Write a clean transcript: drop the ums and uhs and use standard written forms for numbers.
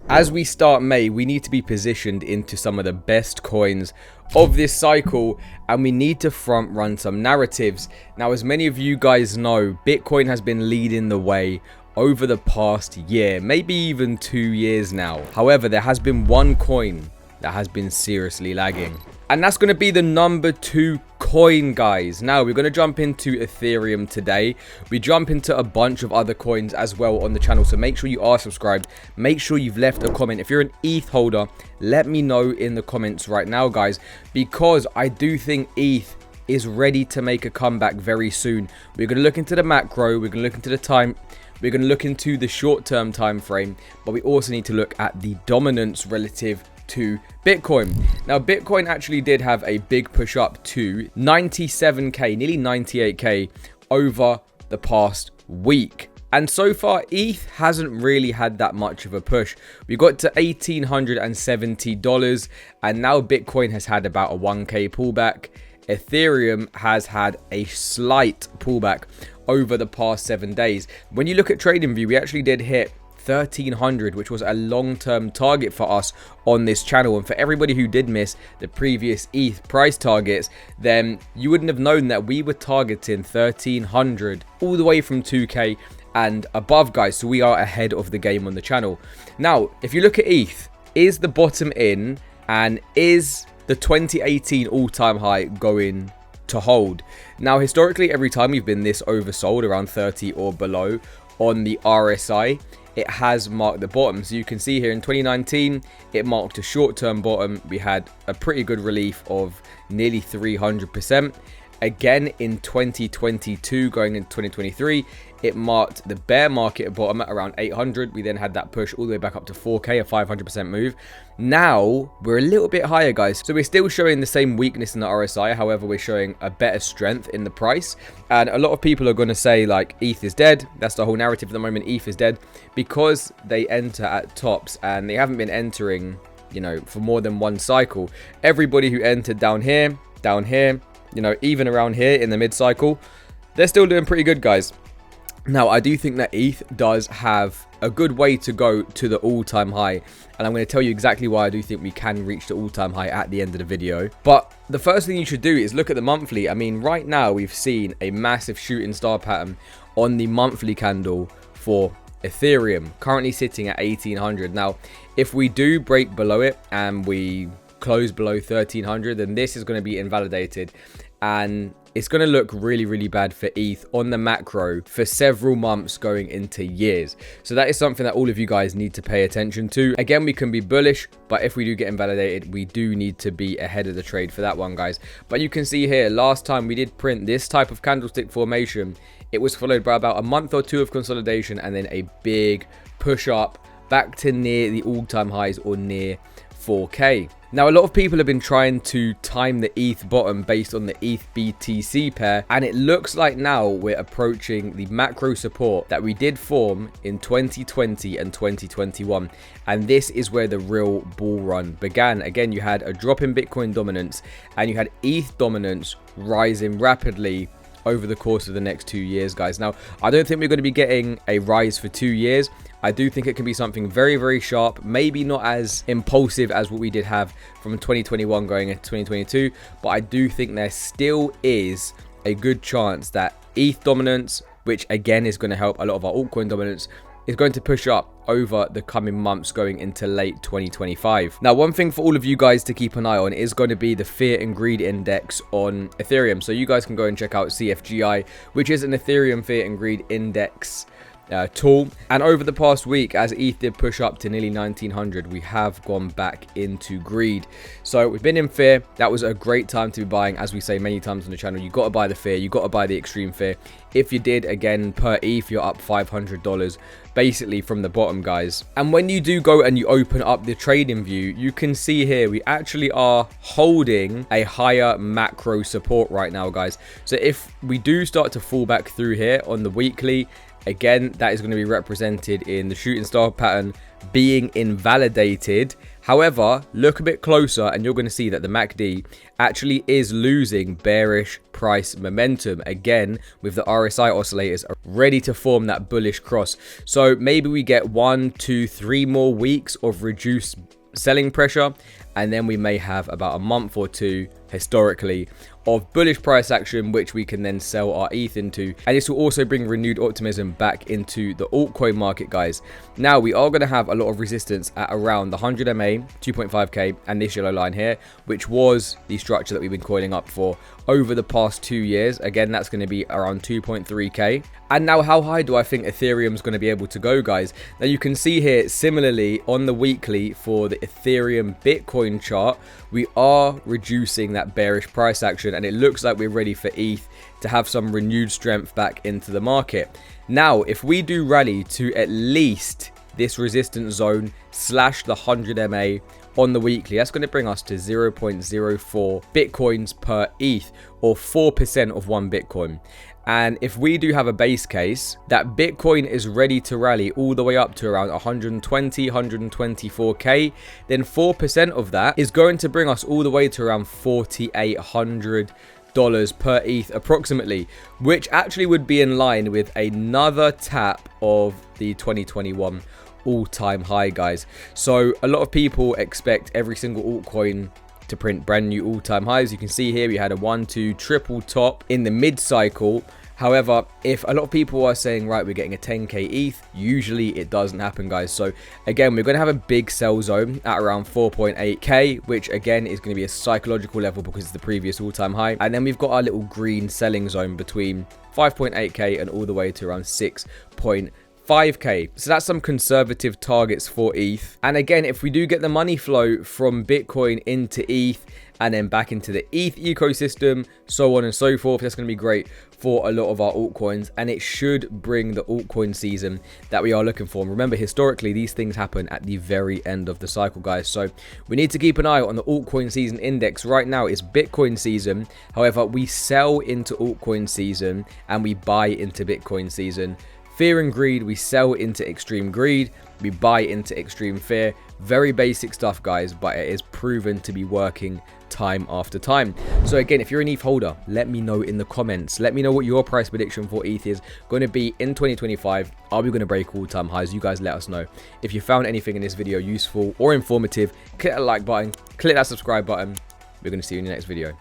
As we start May, we need to be positioned into some of the best coins of this cycle, and we need to front run some narratives. Now, as many of you guys know, Bitcoin has been leading the way over the past year, maybe even 2 years now. However, there has been one coin that has been seriously lagging, and that's going to be the number 2 coin, guys. Now we're going to jump into Ethereum today. We jump into a bunch of other coins as well on the channel, so make sure you are subscribed. Make sure you've left a comment. If you're an ETH holder, let me know in the comments right now, guys, because I do think ETH is ready to make a comeback very soon. We're going to look into the macro, we're going to look into the time, we're going to look into the short-term time frame, but we also need to look at the dominance relative to Bitcoin. Now, Bitcoin actually did have a big push up to 97k, nearly 98k over the past week. And so far, ETH hasn't really had that much of a push. We got to $1,870, and now Bitcoin has had about a 1k pullback. Ethereum has had a slight pullback over the past 7 days. When you look at TradingView, we actually did hit 1300, which was a long-term target for us on this channel. And for everybody who did miss the previous ETH price targets, then you wouldn't have known that we were targeting 1300 all the way from 2k and above, guys. So we are ahead of the game on the channel. Now, if you look at ETH, is the bottom in, and is the 2018 all-time high going to hold? Now, historically, every time we've been this oversold around 30 or below on the RSI, it has marked the bottom. So you can see here in 2019, it marked a short-term bottom. We had a pretty good relief of nearly 300%. Again, in 2022, going into 2023, it marked the bear market bottom at around 800. We then had that push all the way back up to 4k, a 500% move. Now we're a little bit higher, guys. So we're still showing the same weakness in the RSI. However, we're showing a better strength in the price. And a lot of people are going to say, like, ETH is dead. That's the whole narrative at the moment. ETH is dead because they enter at tops and they haven't been entering, you know, for more than one cycle. Everybody who entered down here, you know, even around here in the mid-cycle, they're still doing pretty good, guys. Now, I do think that ETH does have a good way to go to the all-time high, and I'm going to tell you exactly why I do think we can reach the all-time high at the end of the video. But the first thing you should do is look at the monthly. I mean, right now we've seen a massive shooting star pattern on the monthly candle for Ethereum, currently sitting at 1800. Now, if we do break below it and we close below 1300, then this is going to be invalidated, and it's going to look really, really bad for ETH on the macro for several months going into years. So that is something that all of you guys need to pay attention to. Again, we can be bullish, but if we do get invalidated, we do need to be ahead of the trade for that one, guys. But you can see here, last time we did print this type of candlestick formation, it was followed by about a month or two of consolidation and then a big push up back to near the all-time highs or near 4k. Now, a lot of people have been trying to time the ETH bottom based on the ETH BTC pair, and it looks like now we're approaching the macro support that we did form in 2020 and 2021, and this is where the real bull run began. Again, you had a drop in Bitcoin dominance and you had ETH dominance rising rapidly over the course of the next 2 years, guys. Now, I don't think we're going to be getting a rise for 2 years. I do think it can be something very, very sharp, maybe not as impulsive as what we did have from 2021 going into 2022, but I do think there still is a good chance that ETH dominance, which again is going to help a lot of our altcoin dominance, is going to push up over the coming months going into late 2025. Now, one thing for all of you guys to keep an eye on is going to be the Fear and Greed Index on Ethereum. So you guys can go and check out CFGI, which is an Ethereum Fear and Greed Index tool. And over the past week, as ETH did push up to nearly 1900, we have gone back into greed. So we've been in fear. That was a great time to be buying. As we say many times on the channel, you got to buy the fear, you got to buy the extreme fear. If you did, again, per ETH, you're up $500 basically from the bottom, guys. And when you do go and you open up the trading view, you can see here we actually are holding a higher macro support right now, guys. So if we do start to fall back through here on the weekly Again, that is going to be represented in the shooting star pattern being invalidated. However, look a bit closer and you're going to see that the MACD actually is losing bearish price momentum again, with the RSI oscillators ready to form that bullish cross. So maybe we get 1, 2, 3 more weeks of reduced selling pressure, and then we may have about a month or two historically of bullish price action, which we can then sell our ETH into. And this will also bring renewed optimism back into the altcoin market, guys. Now we are going to have a lot of resistance at around the 100 MA, 2.5k, and this yellow line here, which was the structure that we've been coiling up for over the past 2 years. Again, that's going to be around 2.3k. And now, how high do I think Ethereum is going to be able to go, guys? Now you can see here similarly on the weekly for the Ethereum Bitcoin chart, we are reducing that bearish price action, and it looks like we're ready for ETH to have some renewed strength back into the market. Now, if we do rally to at least this resistance zone slash the 100 MA on the weekly, that's going to bring us to 0.04 Bitcoins per ETH, or 4% of 1 Bitcoin. And if we do have a base case that Bitcoin is ready to rally all the way up to around 120, 124k, then 4% of that is going to bring us all the way to around $4,800 per ETH approximately, which actually would be in line with another tap of the 2021 all-time high, guys. So a lot of people expect every single altcoin to print brand new all-time highs. You can see here we had a 1-2 triple top in the mid-cycle. However, if a lot of people are saying, right, we're getting a 10k ETH, usually it doesn't happen, guys. So again, we're going to have a big sell zone at around 4.8k, which again is going to be a psychological level because it's the previous all-time high. And then we've got our little green selling zone between 5.8k and all the way to around 6.5k. So that's some conservative targets for ETH. And again, if we do get the money flow from Bitcoin into ETH and then back into the ETH ecosystem, so on and so forth, that's going to be great for a lot of our altcoins, and it should bring the altcoin season that we are looking for. And remember, historically, these things happen at the very end of the cycle, guys. So we need to keep an eye on the altcoin season index. Right now, it's Bitcoin season. However, we sell into altcoin season and we buy into Bitcoin season. Fear and greed, we sell into extreme greed, we buy into extreme fear. Very basic stuff, guys, but it is proven to be working time after time. So again, if you're an ETH holder, let me know in the comments. Let me know what your price prediction for ETH is going to be in 2025. Are we going to break all-time highs? You guys let us know. If you found anything in this video useful or informative, click that like button, click that subscribe button. We're going to see you in the next video.